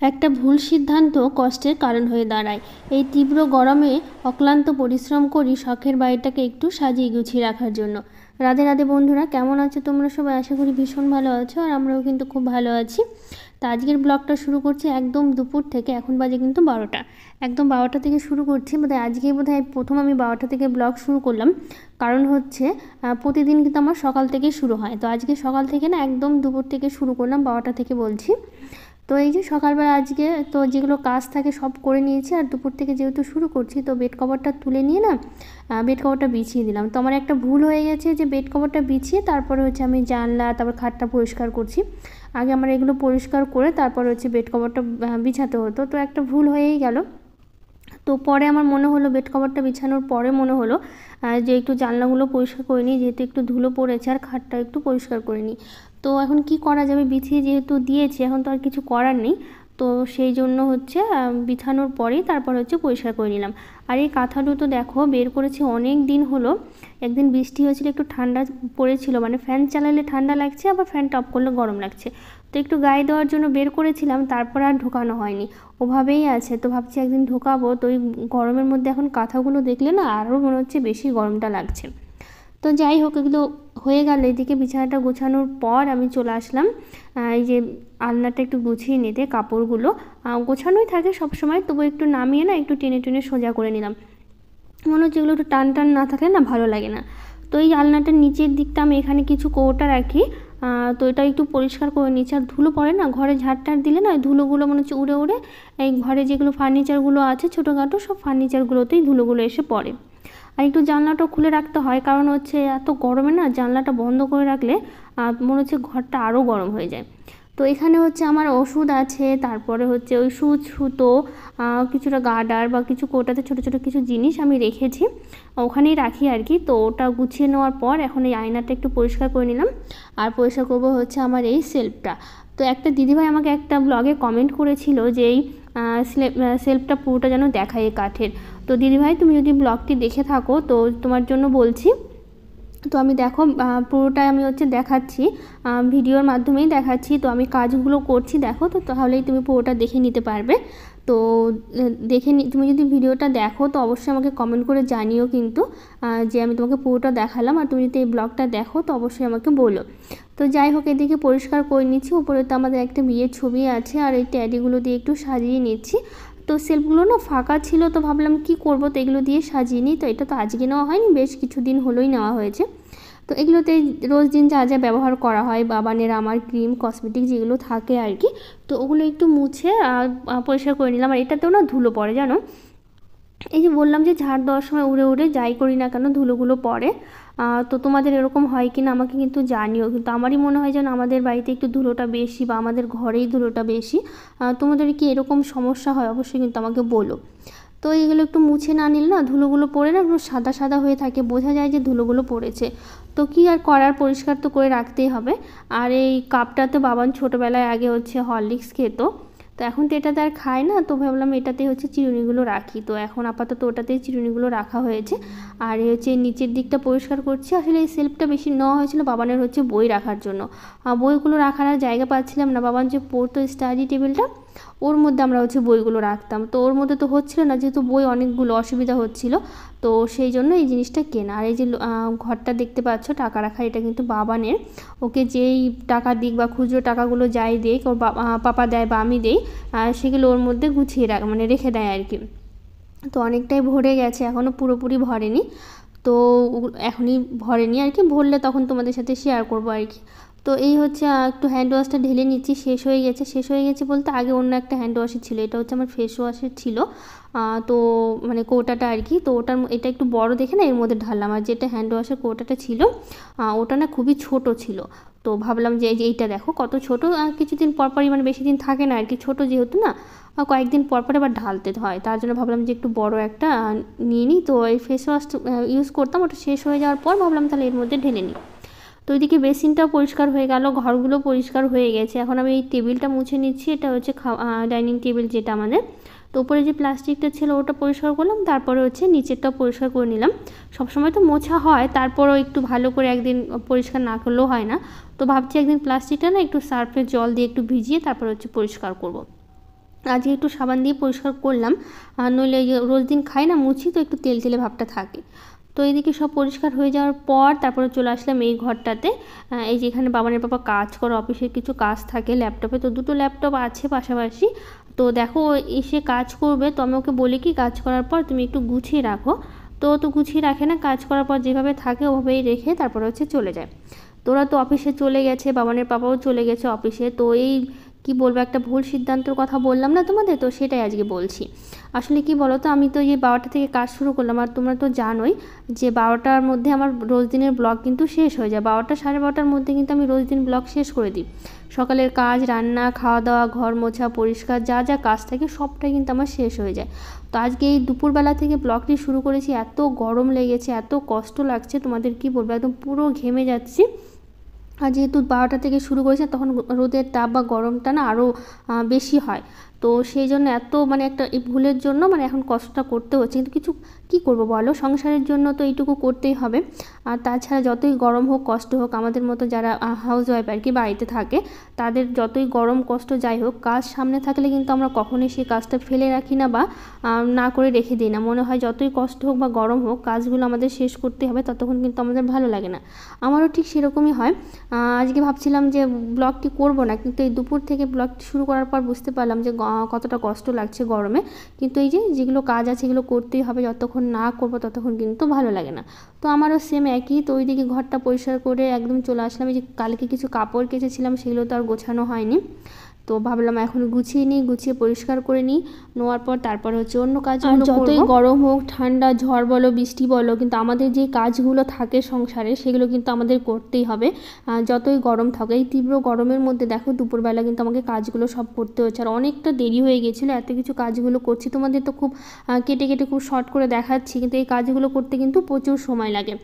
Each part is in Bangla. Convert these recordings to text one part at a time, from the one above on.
একটা ভুল সিদ্ধান্ত কষ্টের কারণ হয়ে দাঁড়ায়। এই তীব্র গরমে অক্লান্ত পরিশ্রম করি শখের বাড়িটাকে একটু সাজিয়ে গুছিয়ে রাখার জন্য। রাধে রাধে বন্ধুরা, কেমন আছো তোমরা সবাই? আশা করি ভীষণ ভালো আছো, আর আমরাও কিন্তু খুব ভালো আছি। তো আজকের ব্লগটা শুরু করছি একদম দুপুর থেকে। এখন বাজে কিন্তু 12টা, একদম 12টা থেকে শুরু করছি। বোধহয় আজকেই প্রথম আমি 12টা থেকে ব্লগ শুরু করলাম। কারণ হচ্ছে প্রতিদিন কিন্তু আমার সকাল থেকেই শুরু হয়। তো আজকে সকাল থেকে না, একদম দুপুর থেকে শুরু করলাম, 12টা থেকে বলছি। তো এই যে সকালবেলা আজকে তো যেগুলো কাজ থাকে সব করে নিয়েছি, আর দুপুর থেকে যেহেতু শুরু করছি তো বেড কভারটা তুলে নিয়ে না বেড কভারটা বিছিয়ে দিলাম। তো আমার একটা ভুল হয়ে গেছে যে বেড কভারটা বিছিয়ে তারপরে হচ্ছে আমি জানলা তারপর খাটটা পরিষ্কার করছি। আগে আমার এগুলো পরিষ্কার করে তারপর হচ্ছে বেড কভারটা বিছাতে হতো, তো একটা ভুল হয়েই গেল। তো পরে আমার মনে হলো, বেড কভারটা বিছানোর পরে মনে হলো যে একটু জানলাগুলো পরিষ্কার করে নিই, যেহেতু একটু ধুলো পড়েছে, আর খাটটা একটু পরিষ্কার করে নিই। তো এখন কি করা যাবে, বিছিয়ে যেহেতু দিয়েছি এখন তো আর কিছু করার নেই। তো সেই জন্য হচ্ছে বিছানোর পরেই তারপর হচ্ছে পরিষ্কার করে নিলাম। আর এই কাঁথাটা তো দেখো বের করেছি অনেক দিন হলো। একদিন বৃষ্টি হয়েছিল, একটু ঠান্ডা পড়েছিল, মানে ফ্যান চালালে ঠান্ডা লাগছে, আবার ফ্যানটা অফ করলে গরম লাগছে। তো একটু গায়ে দেওয়ার জন্য বের করেছিলাম, তারপর আর ঢোকানো হয়নি, ওভাবেই আছে। তো ভাবছি একদিন ঢোকাবো। তো ওই গরমের মধ্যে এখন কাঁথাগুলো দেখলে না আরও মনে হচ্ছে বেশি গরমটা লাগছে। তো যাই হোক, এগুলো হয়ে গেল। এদিকে বিছানাটা গোছানোর পর আমি চলে আসলাম এই যে আলনাটা একটু গুছিয়ে নিতে। কাপড়গুলো গোছানোই থাকে সবসময়, তবু একটু নামিয়ে না একটু টেনে টেনে সোজা করে নিলাম। মনে হচ্ছে এগুলো একটু টান টান না থাকলে না ভালো লাগে না। তো এই আলনাটার নিচের দিকটা আমি এখানে কিছু কৌটা রাখি। তো এটা একটু পরিষ্কার করে নিচ্ছি। আর ধুলো পড়ে না, ঘরে ঝাড়টার দিলে না ধুলোগুলো মনে হচ্ছে উড়ে উড়ে এই ঘরে যেগুলো ফার্নিচারগুলো আছে ছোটোখাটো সব ফার্নিচারগুলোতেই ধুলোগুলো এসে পড়ে। আর একটু জানলাটা খুলে রাখতে হয়, কারণ হচ্ছে এত গরমে না জানলাটা বন্ধ করে রাখলে মনে হচ্ছে ঘরটা আরও গরম হয়ে যায়। তো এখানে হচ্ছে আমার ওষুধ আছে, তারপরে হচ্ছে ওই সুচ সুতো কিছুটা গার্ডার বা কিছু কোটাতে ছোটো ছোটো কিছু জিনিস আমি রেখেছি, ওখানেই রাখি আর কি। তো ওটা গুছিয়ে নেওয়ার পর এখন এই আয়নাটা একটু পরিষ্কার করে নিলাম। আর পরিষ্কার করবো হচ্ছে আমার এই সেলফটা। তো একটা দিদিভাই আমাকে একটা ব্লগে কমেন্ট করেছিল যে এই সেলফটা পুরোটা যেন দেখায় কাঠের। তো দিদিভাই তুমি যদি ব্লগটি দেখে থাকো তো তোমার জন্য বলছি। তো আমি দেখো পুরোটাই আমি হচ্ছে দেখাচ্ছি, ভিডিওর মাধ্যমেই দেখাচ্ছি। তো আমি কাজগুলো করছি দেখো, তো তাহলেই তুমি পুরোটা দেখে নিতে পারবে। তো তুমি যদি ভিডিওটা দেখো তো অবশ্যই আমাকে কমেন্ট করে জানিও কিন্তু যে আমি তোমাকে পুরোটা দেখালাম। আর তুমি যদি এই ব্লগটা দেখো তো অবশ্যই আমাকে বলো। তো যাই হোক, এদিকে পরিষ্কার করে নিচ্ছি। উপরে তো আমাদের একটা বিয়ের ছবি আছে, আর এই ট্যাডিগুলো দিয়ে একটু সাজিয়ে নিচ্ছি। তো সেলফগুলো না ফাঁকা ছিল, তো ভাবলাম কি করব, তো এগুলো দিয়ে সাজিয়ে নিই। তো এটা তো আজকে নেওয়া হয়নি, বেশ কিছুদিন হলোই নেওয়া হয়েছে। তো এগুলোতে রোজ দিন যা যা ব্যবহার করা হয়, বাবানের আমার ক্রিম কসমেটিক যেগুলো থাকে আর কি, তো ওগুলো একটু মুছে পরিষ্কার করে নিলাম। আর এটাতেও না ধুলো পড়ে জানো, এই যে বললাম যে ঝাড় দেওয়ার সময় উড়ে উড়ে যাই করি না কেন ধুলোগুলো পড়ে। তো তোমাদের এরকম হয় কি না আমাকে কিন্তু জানিও। কিন্তু আমারই মনে হয় যেন আমাদের বাড়িতে একটু ধুলোটা বেশি, বা আমাদের ঘরেই ধুলোটা বেশি। তোমাদের কি এরকম সমস্যা হয় অবশ্যই কিন্তু আমাকে বলো। তো এইগুলো একটু মুছে না নিলে না ধুলোগুলো পড়ে না একটু সাদা সাদা হয়ে থাকে, বোঝা যায় যে ধুলোগুলো পড়েছে। তো কি আর করার, পরিষ্কার তো করে রাখতেই হবে। আর এই কাপটাতে বাবান ছোটোবেলায় আগে হচ্ছে হরলিক্স খেত, তো এখন তো এটাতে আর খায় না। তো ভাবলাম এটাতে হচ্ছে চিরুনিগুলো রাখি, তো এখন আপাতত ওটাতেই চিরুনিগুলো রাখা হয়েছে। আর হচ্ছে নিচের দিকটা পরিষ্কার করছি। আসলে এই সেলফটা বেশি নেওয়া হয়েছিল বাবানের হচ্ছে বই রাখার জন্য। বইগুলো রাখার আর জায়গা পাচ্ছিলাম না। বাবান যে পড়তো স্টাডি টেবিলটা, ওর মধ্যে আমরা হচ্ছে বইগুলো রাখতাম, তো ওর মধ্যে তো হচ্ছিল না, যেহেতু বই অনেকগুলো অসুবিধা হচ্ছিল। তো সেই জন্য এই জিনিসটা কেনা। আর এই যে ঘরটা দেখতে পাচ্ছ টাকা রাখা, এটা কিন্তু বাবানের। ওকে যেই টাকা দিক বা খুচরো টাকাগুলো যাই দিক, ওর পাপা দেয় বা আমি দেই, সেগুলো ওর মধ্যে গুছিয়ে মানে রেখে দেয় আর কি। তো অনেকটাই ভরে গেছে, এখনও পুরোপুরি ভরেনি। তো এখনই ভরেনি আর কি, ভরলে তখন তোমাদের সাথে শেয়ার করবো আর কি। তো এই হচ্ছে একটু হ্যান্ড ওয়াশটা ঢেলে নিচ্ছি। শেষ হয়ে গেছে বলতে আগে অন্য একটা হ্যান্ড ওয়াশের ছিল, এটা হচ্ছে আমার ফেস ওয়াশের ছিল। তো মানে কৌটাটা আর কি, তো এটা একটু বড় দেখে না এর মধ্যে ঢাললাম। আর যেটা হ্যান্ড ওয়াশের কৌটাটা ছিল ওটা না খুবই ছোট ছিল। তো ভাবলাম যে এইটা দেখো কত ছোট, কিছুদিন পরপরই, মানে বেশি দিন থাকে না আর কি, ছোটো যেহেতু না কয়েকদিন পর পর আবার ঢালতে হয়, তার জন্য ভাবলাম যে একটু বড় একটা নিয়ে নিই। তো এই ফেস ওয়াশ ইউজ করতাম, ওটা শেষ হয়ে যাওয়ার পর ভাবলাম তাহলে এর মধ্যে ঢেলে নিই। তো ওইদিকে বেসিনটাও পরিষ্কার হয়ে গেল, ঘরগুলো পরিষ্কার হয়ে গেছে। এখন আমি এই টেবিলটা মুছে নিচ্ছি, এটা হচ্ছে ডাইনিং টেবিল যেটা আমাদের। তো উপরে যে প্লাস্টিকটা ছিল ওটা পরিষ্কার করলাম, তারপরে হচ্ছে নিচেরটাও পরিষ্কার করে নিলাম। সবসময় তো মোছা হয়, তারপরও একটু ভালো করে একদিন পরিষ্কার না করলেও হয় না। তো ভাবছি একদিন প্লাস্টিকটা না একটু সার্ফের জল দিয়ে একটু ভিজিয়ে তারপর হচ্ছে পরিষ্কার করব। আজকে একটু সাবান দিয়ে পরিষ্কার করলাম, নইলে রোজ দিন খাই না মুছি তো একটু তেল তেলে ভাবটা থাকে। তো এইদিকে সব পরিষ্কার হয়ে যাওয়ার পর তারপরে চলে আসলাম এই ঘরটাতে। এই যে এখানে বাবানের পাপা কাজ করে, অফিসের কিছু কাজ থাকে ল্যাপটপে, তো দুটো ল্যাপটপ আছে পাশাপাশি। তো দেখো এসে কাজ করবে, তো আমি ওকে বলি কি কাজ করার পর তুমি একটু গুছিয়ে রাখো। তো গুছিয়ে রাখে না, কাজ করার পর যেভাবে থাকে ওভাবেই রেখে তারপরে চলে যায়। তোরা তো অফিসে চলে গেছে, বাবানের পাপাও চলে গেছে অফিসে। তো এই কি বলবো, একটা ভুল সিদ্ধান্তের কথা বললাম না তোমাদের, তো সেটাই আজকে বলছি। আসলে কি বলো তো, আমি তো এই 12টা থেকে কাজ শুরু করলাম, আর তোমরা তো জানোই যে 12টার মধ্যে আমার রোজ দিনের ব্লগ কিন্তু শেষ হয়ে যায়। 12টা 12:30টার মধ্যে কিন্তু আমি রোজ দিন ব্লগ শেষ করে দিই। সকালের কাজ, রান্না, খাওয়া দাওয়া, ঘর মোছা, পরিষ্কার, যা যা কাজ থাকে সবটাই কিন্তু আমার শেষ হয়ে যায়। তো আজকে এই দুপুরবেলা থেকে ব্লগটি শুরু করেছি, এত গরম লেগেছে, এত কষ্ট লাগছে, তোমাদের কি বলবো, একদম পুরো ঘেমে যাচ্ছি। আর যেহেতু 12টা থেকে শুরু করেছে তখন রোদের তাপ বা গরমটা না আরও বেশি হয়। তো সেই জন্য এত একটা এই ভুলের জন্য এখন কষ্টটা করতে হচ্ছে, কিন্তু কিছু কী করবো বলো, সংসারের জন্য তো এইটুকু করতেই হবে। আর তাছাড়া যতই গরম হোক কষ্ট হোক, আমাদের মতো যারা হাউস ওয়াইফ আর কি বাড়িতে থাকে, তাদের যতই গরম কষ্ট যাই হোক, কাজ সামনে থাকলে কিন্তু আমরা কখনোই সেই কাজটা ফেলে রাখি না বা না করে রেখে দিই না। মনে হয় যতই কষ্ট হোক বা গরম হোক, কাজগুলো আমাদের শেষ করতে হবে, ততক্ষণ কিন্তু আমাদের ভালো লাগে না। আমারও ঠিক সেরকমই হয়। আজকে ভাবছিলাম যে ব্লগটি করব না, কিন্তু এই দুপুর থেকে ব্লগটি শুরু করার পর বুঝতে পারলাম যে কতটা কষ্ট লাগছে গরমে। কিন্তু এই যেগুলো কাজ আছে এগুলো করতেই হবে, যতক্ষণ না করব ততক্ষণ কিন্তু ভালো লাগে না। তো আমারও সেম একই। তো ওইদিকে ঘরটা পরিষ্কার করে একদম চলে আসলাম। এই যে কালকে কিছু কাপড় কেচেছিলাম, সেগুলো তো আর গোছানো হয়নি। তো ভাবলাম এখন গুছিয়ে নিই, গুছিয়ে পরিষ্কার করে নিই, নেওয়ার পর তারপর অন্য কাজগুলো করব। যতই গরম হোক, ঠান্ডা, ঝড় বলো, বৃষ্টি বলো, কিন্তু আমাদের যে কাজগুলো থাকে সংসারে সেগুলো কিন্তু আমাদের করতেই হবে, যতই গরম থাকে। এই তীব্র গরমের মধ্যে দেখো দুপুরবেলা কিন্তু আমাকে কাজগুলো সব করতে হচ্ছে, আর অনেকটা দেরি হয়ে গেছিলো, এত কিছু কাজগুলো করছি। তোমাদের তো খুব কেটে কেটে খুব শর্ট করে দেখাচ্ছি, কিন্তু এই কাজগুলো করতে কিন্তু প্রচুর সময় লাগে।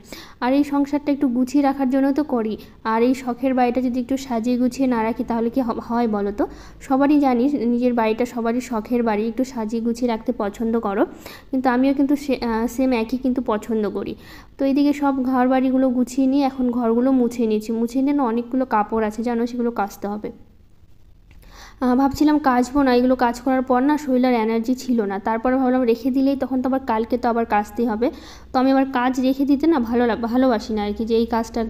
আর এই সংসারটা একটু গুছিয়ে রাখার জন্য তো করি, আর এই শখের বাড়িটা যদি একটু সাজিয়ে গুছিয়ে না রাখি তাহলে কি হয় বলো তো। সবারই জানি নিজের বাড়িটা সবারই শখের বাড়ি, একটু সাজিয়ে গুছিয়ে রাখতে পছন্দ করো, কিন্তু আমিও কিন্তু সেম একই কিন্তু পছন্দ করি। তো এইদিকে সব ঘর বাড়িগুলো গুছিয়ে নিয়ে এখন ঘরগুলো মুছে নিয়েছি। মুছে নিয়ে না অনেকগুলো কাপড় আছে জানো, সেগুলো কাচতে হবে। ভাবছিলাম কাচবো না, এগুলো কাজ করার পর না শরীর আর এনার্জি ছিল না। তারপরে ভাবলাম রেখে দিলেই তখন তো আবার কালকে তো আবার কাচতেই হবে। তো আমি আবার কাজ রেখে দিতে না ভালোবাসি না আর কি, যে এই কাজটা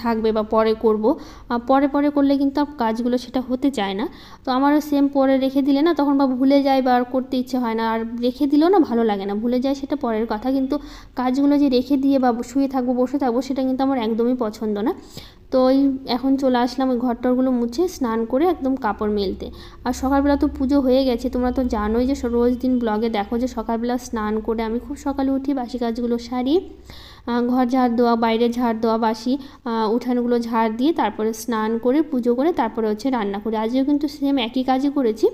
থাকবে বা পরে করব। পরে পরে করলে কিন্তু কাজগুলো সেটা হতে চায় না। তো আমারও সেম, পরে রেখে দিলে না তখন বা ভুলে যায় বা আর করতে ইচ্ছে হয় না, আর রেখে দিলেও না ভালো লাগে না, ভুলে যায় সেটা পরের কথা, কিন্তু কাজগুলো যে রেখে দিয়ে বা শুয়ে থাকবো বসে থাকবো সেটা কিন্তু আমার একদমই পছন্দ না। তো এখন চলে আসলাম ওই ঘরটরগুলো মুছে স্নান করে একদম কাপড় মেলতে। আর সকালবেলা তো পুজো হয়ে গেছে, তোমরা তো জানোই যে রোজ দিন ব্লগে দেখো যে সকালবেলা স্নান করে আমি খুব সকালে উঠি, বাসি কাজগুলো সারি, ঘর ঝাড় দেওয়া, বাইরে ঝাড় দেওয়া, বাসি উঠানগুলো ঝাড় দিয়ে তারপরে স্নান করে পুজো করে তারপরে রান্না করি। আজকেও কিন্তু সেম একই কাজই করেছি,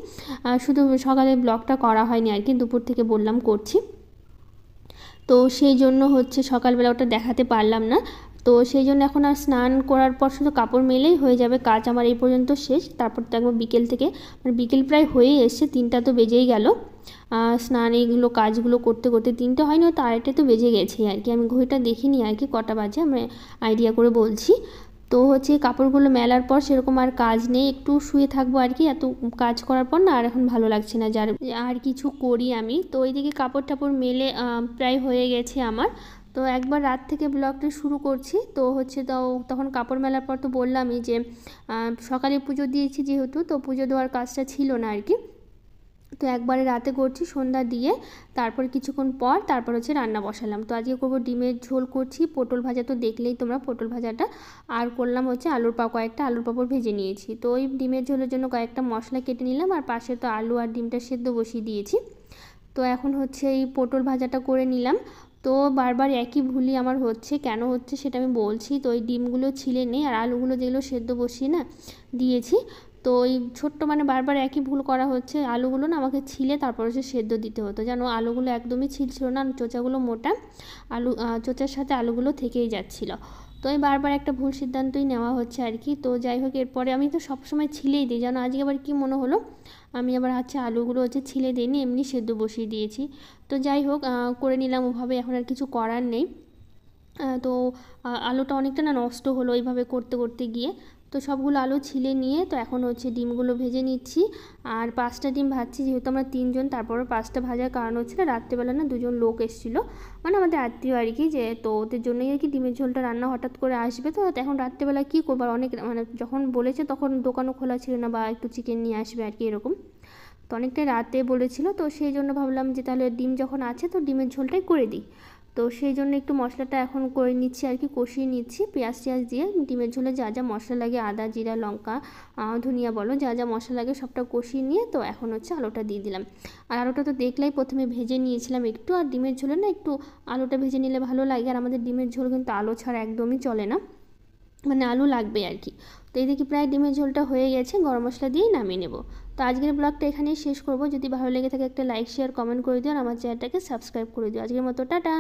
শুধু সকালে ব্লগটা করা হয়নি আর কি, দুপুর থেকে বললাম করছি। তো সেই জন্য সকালবেলা ওটা দেখাতে পারলাম না। তো সেই জন্য এখন আর স্নান করার পর শুধু কাপড় মেলেই হয়ে যাবে, কাজ আমার এই পর্যন্ত শেষ। তারপর তো একবার বিকেল থেকে বিকেল প্রায় হয়েই এসছে, 3টা তো বেজেই গেল। স্নান এইগুলো কাজগুলো করতে করতে 3টে হয়নি, হয়তো 2:30 তো বেজে গেছেই আর কি। আমি ঘড়িটা দেখিনি আর কি কটা বাজে, আমি আইডিয়া করে বলছি। তো কাপড়গুলো মেলার পর সেরকম আর কাজ নেই, একটু শুয়ে থাকবো আর কি। এত কাজ করার পর না আর এখন ভালো লাগছে না যার আর কিছু করি আমি। তো ওইদিকে কাপড় টাপড় মেলে প্রায় হয়ে গেছে আমার। তো একবার রাত থেকে ব্লগটা শুরু করছি। তো তো তখন কাপড় মেলার পর তো বললামই যে সকালে পুজো দিয়েছি যেহেতু, তো পুজো দেওয়ার কাজটা ছিল না আর কি। তো একবারে রাতে করছি সন্ধ্যা দিয়ে, তারপর কিছুক্ষণ পর তারপর রান্না বসালাম। তো আজকে করবো ডিমের ঝোল করছি, পটল ভাজা তো দেখলেই তোমরা পটল ভাজাটা, আর করলাম কয়েকটা আলুর পাঁপড় ভেজে নিয়েছি। তো ওই ডিমের ঝোলের জন্য কয়েকটা মশলা কেটে নিলাম, আর পাশে তো আলু আর ডিমটা সেদ্ধ বসিয়ে দিয়েছি। তো এখন এই পটল ভাজাটা করে নিলাম। তো বারবার একই ভুলই আমার কেন হচ্ছে সেটা আমি বলছি। তো ওই ডিমগুলো ছিলে নেই, আর আলুগুলো যেগুলো সেদ্ধ বসিয়ে না দিয়েছি, তো ওই ছোট্ট বারবার একই ভুল করা হচ্ছে। আলুগুলো না আমাকে ছিলে তারপর সেদ্ধ দিতে হতো, জানো আলুগুলো একদমই ছিল না, চোচাগুলো মোটা, চোচার সাথে আলুগুলো থেকেই যাচ্ছিলো। তো আমি বারবার একটা ভুল সিদ্ধান্তই নেওয়া হচ্ছে আর কি। তো যাই হোক, এরপরে আমি তো সবসময় ছিলেই দিই, জানো আজকে আবার কি মনে হলো, আমি আবার আলুগুলো ছিলে দিইনি, এমনি সেদ্ধ বসিয়ে দিয়েছি। তো যাই হোক, করে নিলাম ওভাবে, এখন আর কিছু করার নেই। তো আলুটা অনেকটা না নষ্ট হলো এইভাবে করতে করতে গিয়ে। তো সবগুলো আলু ছিলে নিয়ে তো এখন হচ্ছে ডিমগুলো ভেজে নিচ্ছি। আর 5টা ডিম ভাজছি, যেহেতু আমরা 3 জন, তারপরে 5টা ভাজার কারণ হচ্ছে না রাত্রেবেলা না 2 জন লোক এসেছিলো, মানে আমাদের আত্মীয় আর কি, যে তো ওদের জন্যই আর কি ডিমের ঝোলটা রান্না হঠাৎ করে আসবে। তো এখন রাত্রেবেলা কী করবো, অনেক মানে যখন বলেছে তখন দোকানও খোলা ছিল না, বা একটু চিকেন নিয়ে আসবে আর কি এরকম। তো অনেকটাই রাতে বলেছিল, তো সেই জন্য ভাবলাম যে তাহলে ডিম যখন আছে তো ডিমের ঝোলটাই করে দিই। তো সেই জন্য একটু মশলাটা এখন করে নিচ্ছি আর কি, কষিয়ে নিচ্ছি পেঁয়াজ টিয়াজ দিয়ে। ডিমের ঝোলে যা যা মশলা লাগে, আদা জিরা লঙ্কা ধনিয়া বলো, যা যা মশলা লাগে সবটা কষিয়ে নিয়ে তো এখন হচ্ছে আলুটা দিয়ে দিলাম। আর আলুটা তো দেখলেই প্রথমে ভেজে নিয়েছিলাম একটু, আর ডিমের ঝোলে না একটু আলুটা ভেজে নিলে ভালো লাগে। আর আমাদের ডিমের ঝোল কিন্তু আলু ছাড়া একদমই চলে না, মানে আলু লাগবে আর কি। তো এই দেখি প্রায় ডিমের ঝোলটা হয়ে গেছে, গরম মশলা দিয়েই নামিয়ে নেব। তো আজকের ব্লগটা এখানেই শেষ করব। যদি ভালো লেগে থাকে একটা লাইক শেয়ার কমেন্ট করে দিও, আর আমার চ্যানেলটাকে সাবস্ক্রাইব করে দিও। আজকের মতো টাটা।